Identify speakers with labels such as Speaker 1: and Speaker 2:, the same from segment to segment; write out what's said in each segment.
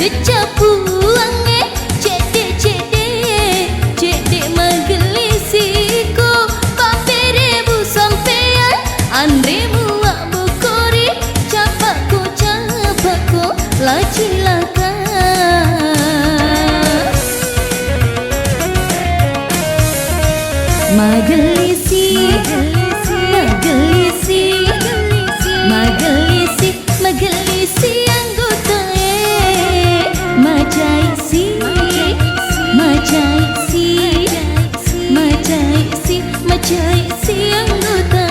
Speaker 1: cecapu ange cede magelisiko paperebu sampean andremu abukori capako la cilaka magelisi anggota majaisi anggota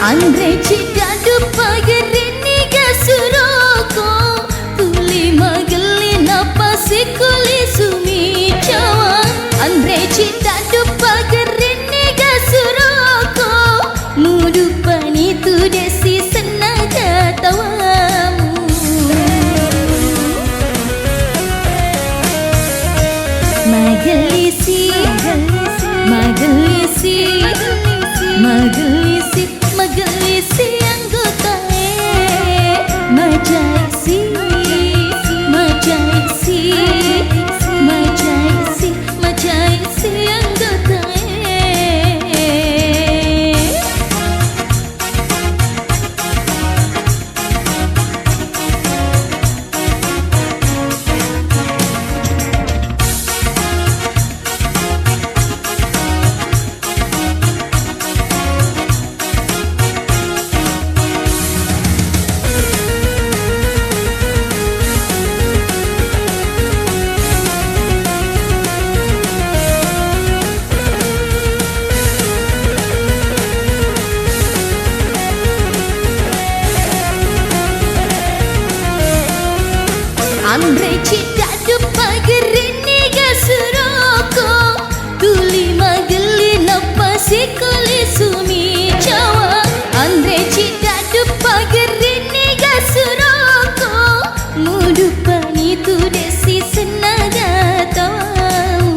Speaker 1: Andre cidadu pagerini gasuroko tuli magelina pasikuli sumi cawa Andre cidadu pagerini gasuroko mudu panitu desi senaga tawamu magelisi anggota majaisi anggota Andre cidadu pagerini gasuroko tuli magelina pasikuli sumi cawa Andre cidadu pagerini gasuroko mudu panitu desi senaga tawamu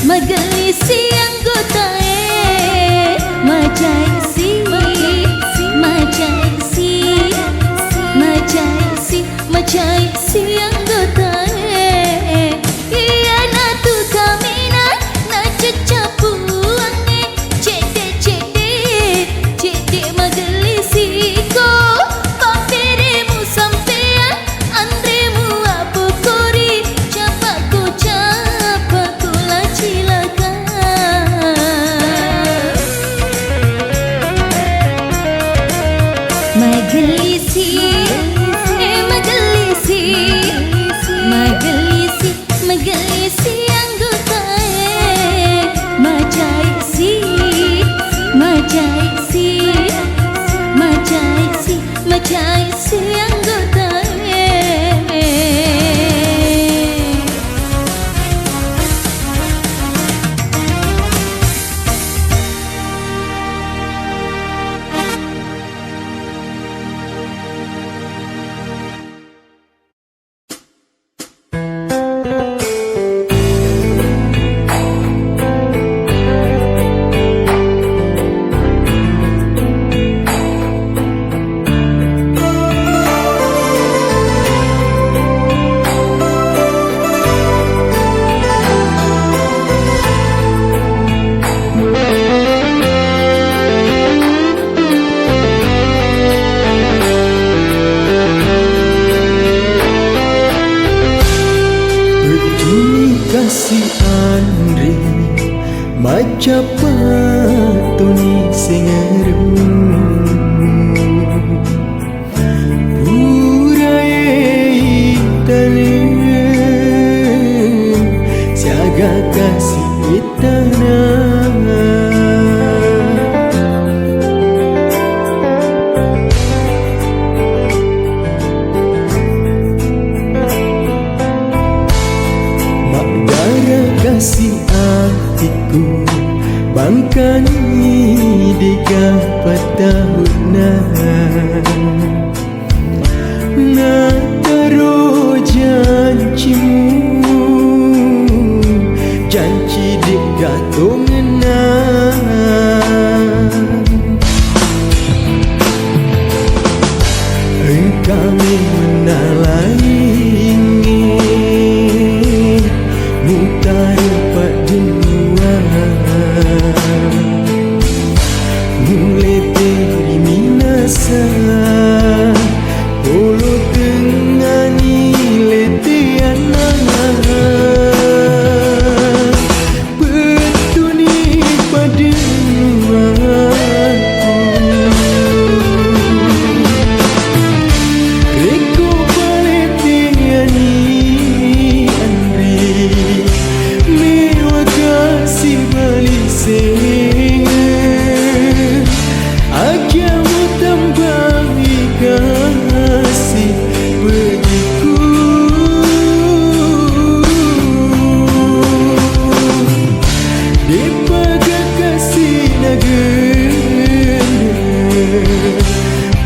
Speaker 1: magelisi anggota majaisi anggota iya natu kamina na cecapu ange cede magelisiko paperemu sampean andremu abukori capako la cilaka magelisi anggota majaisi anggota
Speaker 2: bangkani dikapat tahunan na taruh janjimu janji dik gatungan kami menalangi mutar pak jenua mulai dari minasa polo tengah nilai tiana betuni pada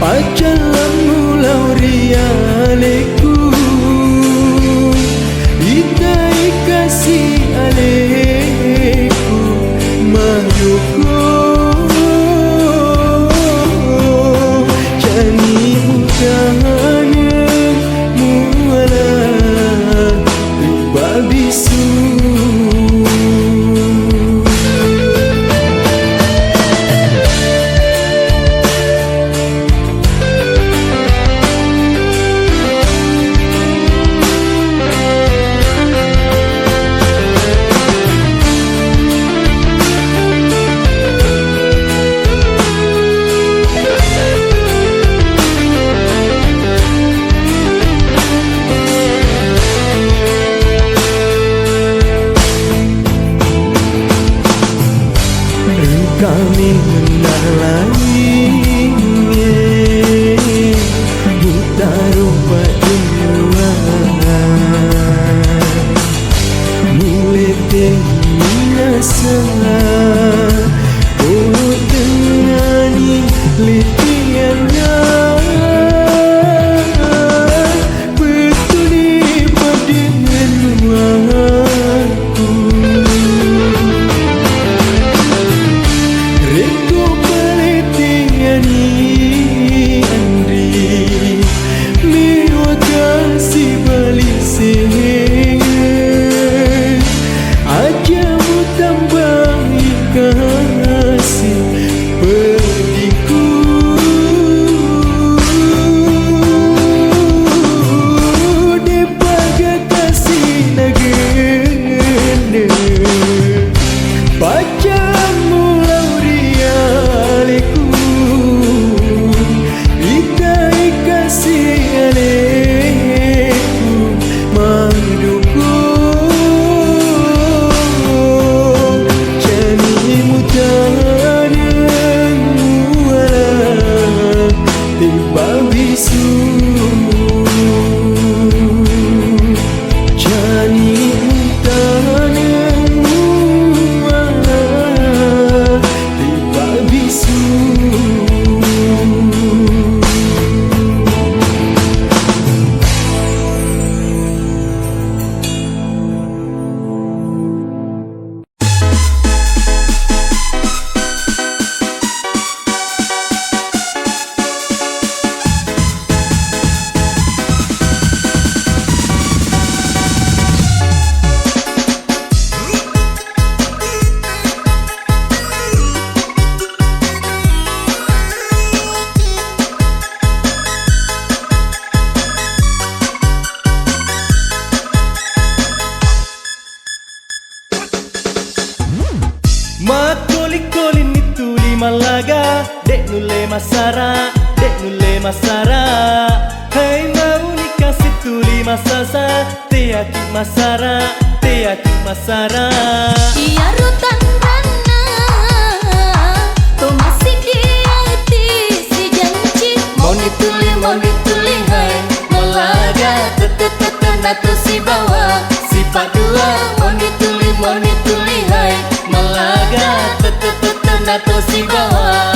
Speaker 2: pacaran mulau rialeku itai kasih aleku mayuku jani mudahnya muala tiba bisu kami menalanginya buta rupa dunia mulai dari minasa polo tengah ni letiana betuli pada nuaku Reko paletiani andri miwa kasih balik sehingga ajamu tambahi kasih pediku depaga kasih nagenda pacamu aleku itai kasih aleku maduku jani mudahnya muala tiba bisu jani mudahnya muala tiba bisu Makoli-koli nituli malaga dek nule masara Hai mau nikah situli masasa teaki masara
Speaker 1: Iya rutan rana to masih diati si janji mau dituli hai melaga tete natu si bawa si padua mau dituli hai melaga tete nato si bawah.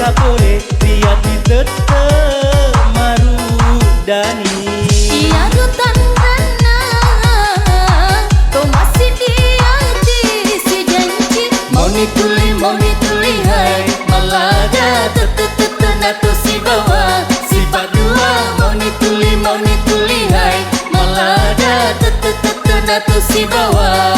Speaker 2: Boleh riati tetap marudani.
Speaker 1: Ia rutan rana kau masih di hati si janji. Mau ni tuli hai malaga tetu nato si bawah. Sifat dua mau ni tuli hai malaga tetu nato si bawah.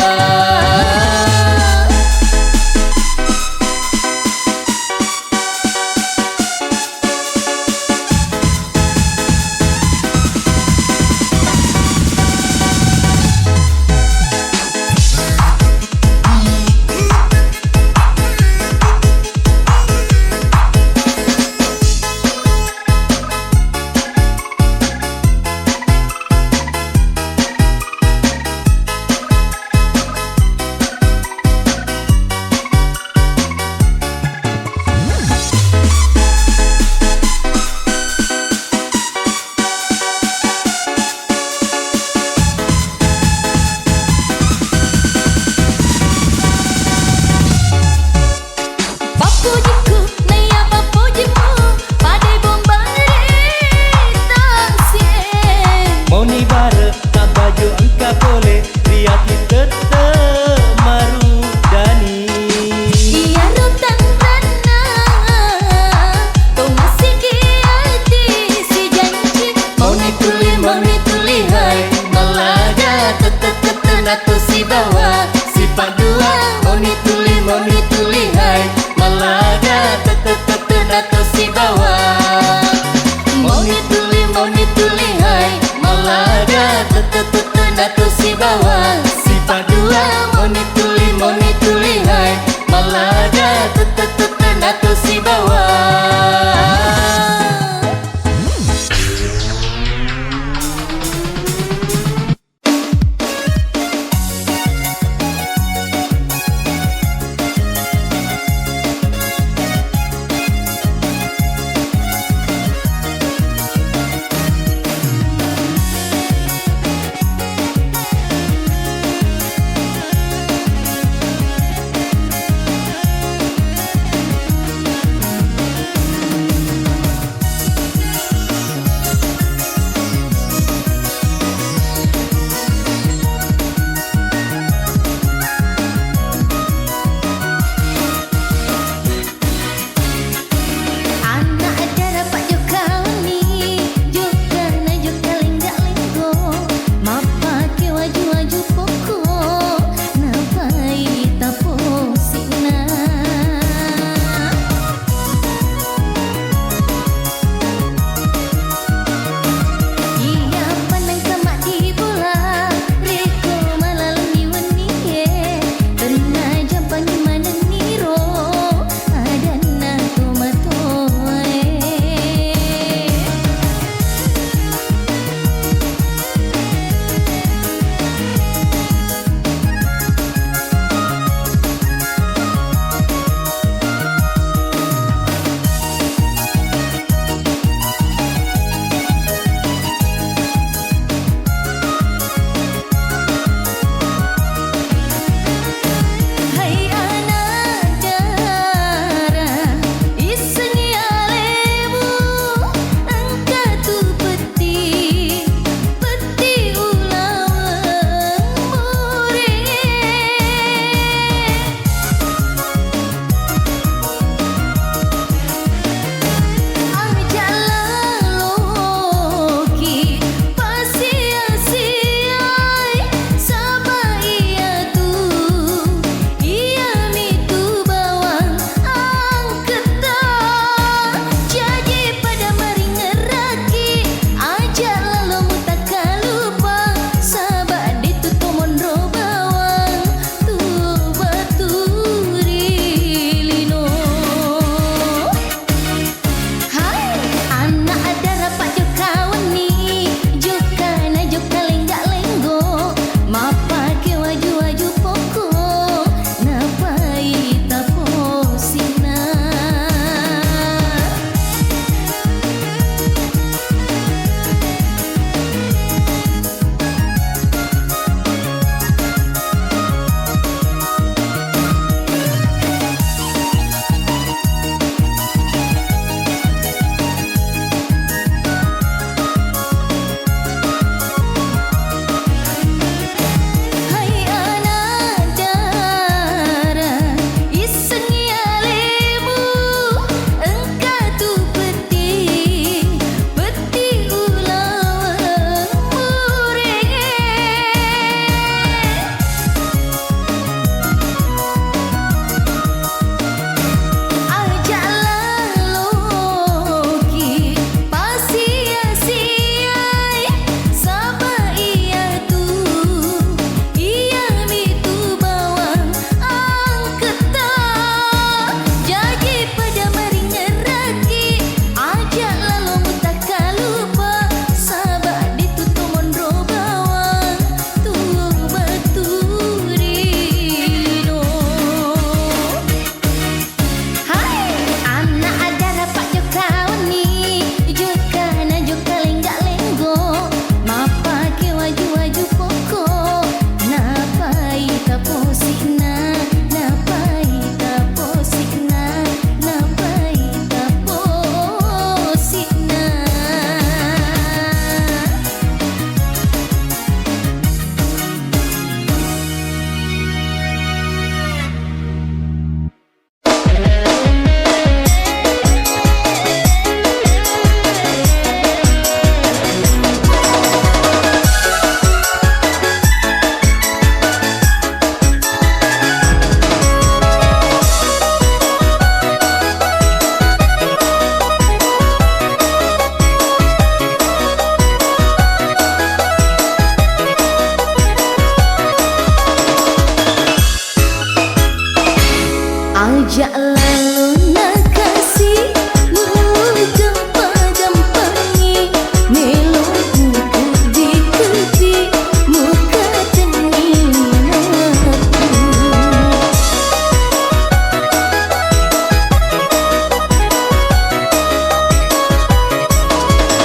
Speaker 1: Jak lalu nak kasih muka padam pangi melo muka diketi muka teninatu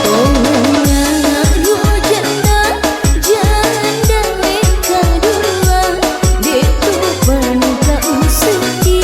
Speaker 1: oh anak roh janda janda weka dua detu panuka usuki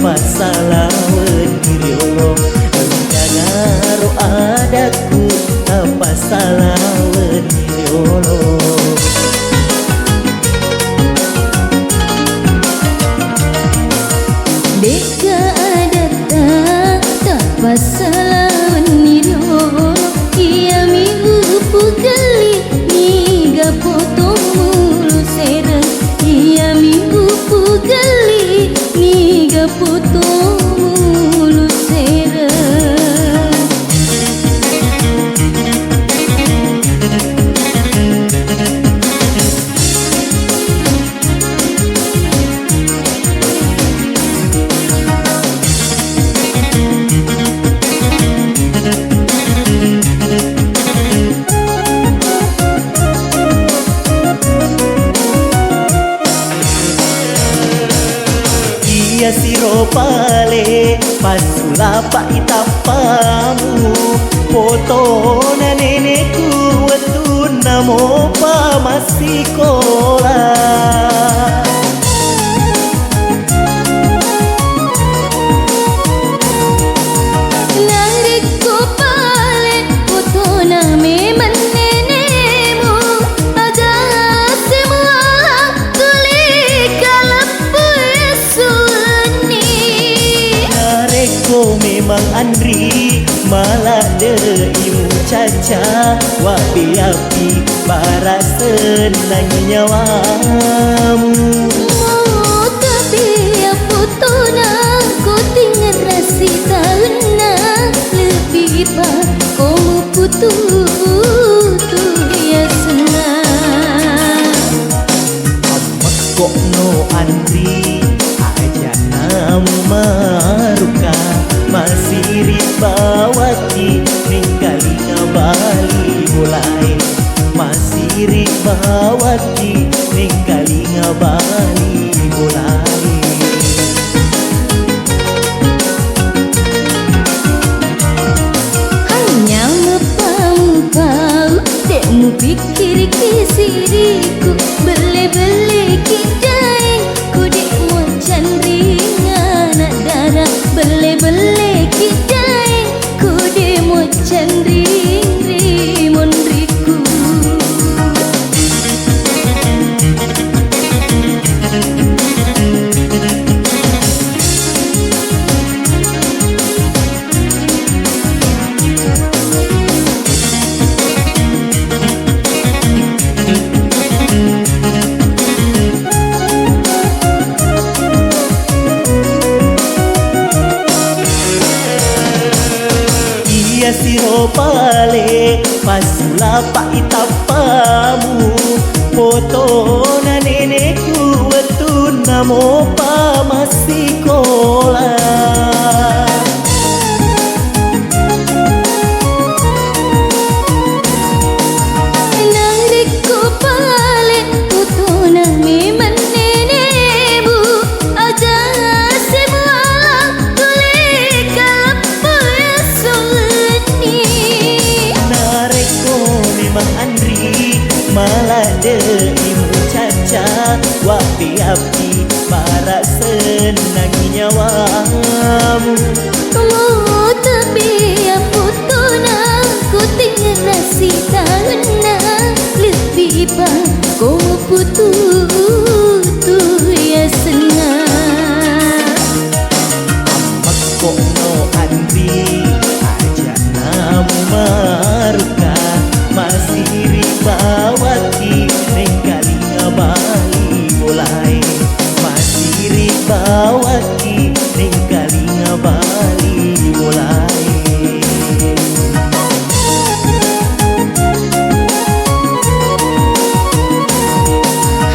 Speaker 2: pasalawan diriolo Ngaro adaku pasalawan diriolo
Speaker 1: Deka adata tak pasalawan diriolo Ia miupu gali niga potong mulu serang Ia miupu gali niga potong mulu serang
Speaker 2: Ia siropale pasulapa itapamu foto na neneku wetu namo pa masikola
Speaker 1: Nariko pale foto na memang nenekmu ada semua tulis kalapu Yesus
Speaker 2: Nareko memang Andri malah deimu caca wapi api para senang nyawamu
Speaker 1: tapi apa tu nak kau tinggal rasi tahuna lebih pak kau putus tu ya senang
Speaker 2: amak kok no Andri aja namu maruka masih ribawati ninggali ngabali mulai masih ribawati ninggali ngabali mulai
Speaker 1: hanya mempau-pau dekmu pikir kisiriku beli-beli kidain ku dekmu candringan nak darah beli-beli kidain ku dekmu candring rimun riku
Speaker 2: Ia siropale pasulapa itapamu foto na neneku wetu namo pa masikola
Speaker 1: Nariko pale foto na memang nenekmu ada semua tulis kalapu Yesus
Speaker 2: Nareko memang Andri malah deimu caca wapi api para senang nyawamu
Speaker 1: Oh tapi apa tu nak kau tinggal rasi tahuna lebih pak kau putus tu ya senang
Speaker 2: amak kok no Andri aja namu maruka masih ribawati ninggali ngabali mulai masih ribawati ninggali ngabali mulai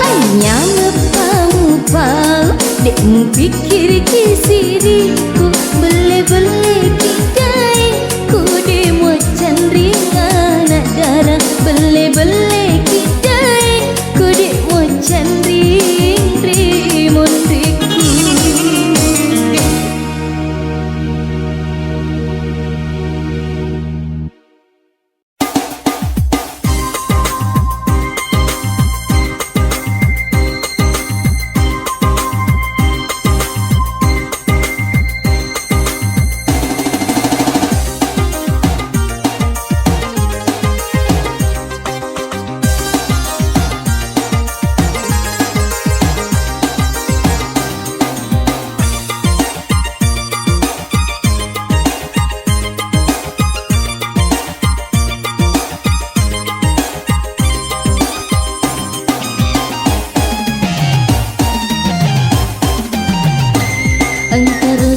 Speaker 1: hanya mempau-pau dekmu pikir kisiriku beli-beli kidain ku dekmu candringan nak darah beli-beli kidain ku dekmu candring rimun riku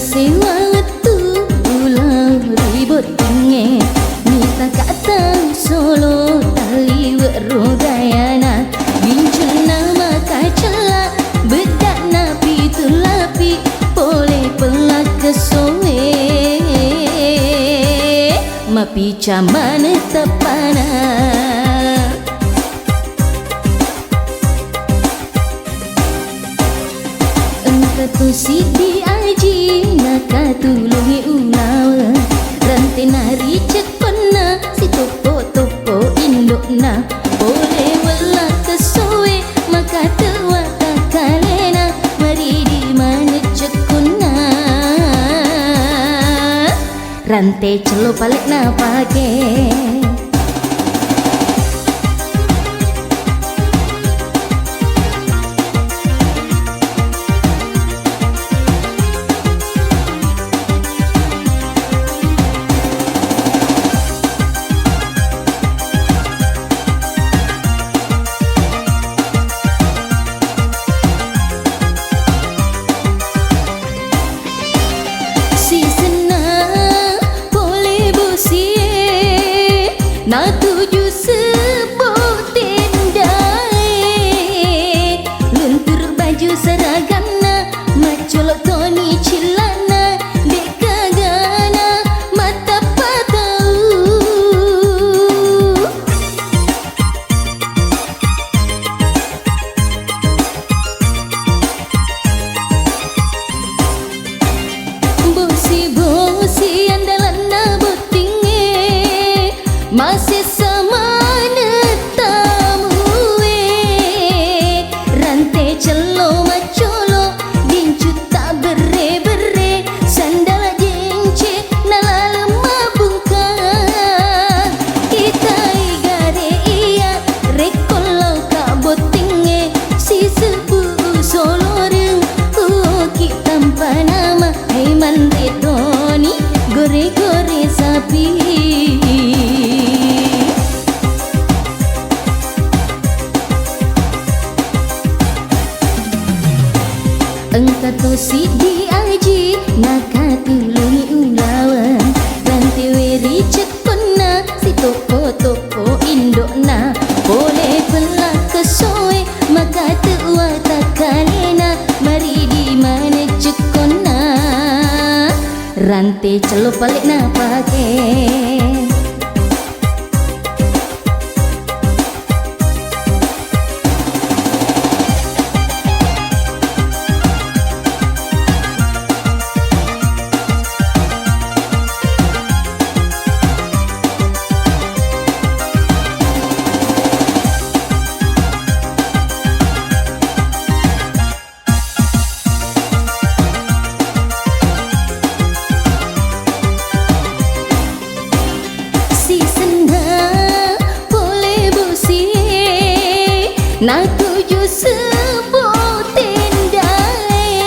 Speaker 1: sewa wetu ulang ribut tinge Nita kata solo tali werodayana Bincun nama kacela bedak napi tulapi Boleh pelak kesowe Mapi camane tepana Engkau sidi aji naka tulungi unawa Rantai nari cekona si topo-topo indokna Boleh welak kesowe maka tewa takalena Mari di mana cekona Rantai celo balik na pake Na tuju sebuah tendai Luntur baju seragana Macolok Tony Cilana Dekagana mata patau Bosi-bosi andalan na botinge masih sama netamu Rantai celo macolo gincu tak bere-bere Sandal jengce nala lemah buka Kita igare iya rekolau kak botinge Si sebu soloreng uki tanpa nama Haiman retoni gore-gore sapi Engkau sidi aji naka tulungi ulawan Rantai weri cekona si topo-topo indokna Boleh pelak kesoe maka tewa takalena Mari di mana cekona Rantai celo balik na pake Na tuju sebuah tendai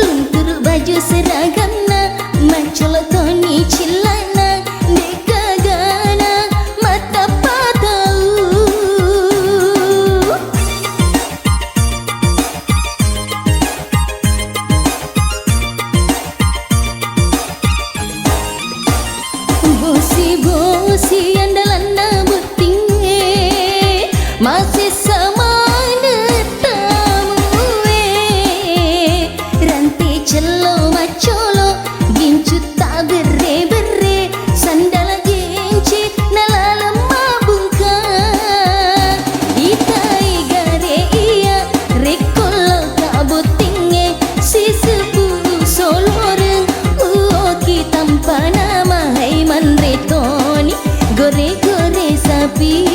Speaker 1: Luntur baju seragana Macolok Tony Cilana Dekagana mata patau Bosi-bosi andalan na botinge masih sama netamu Rantai celo macolo gincu tak bere-bere Sandal jengce nala lemah bungka Kita igare iya rekolau kak botinge Si sebu soloreng uoki tanpa nama Haiman retoni gore-gore sapi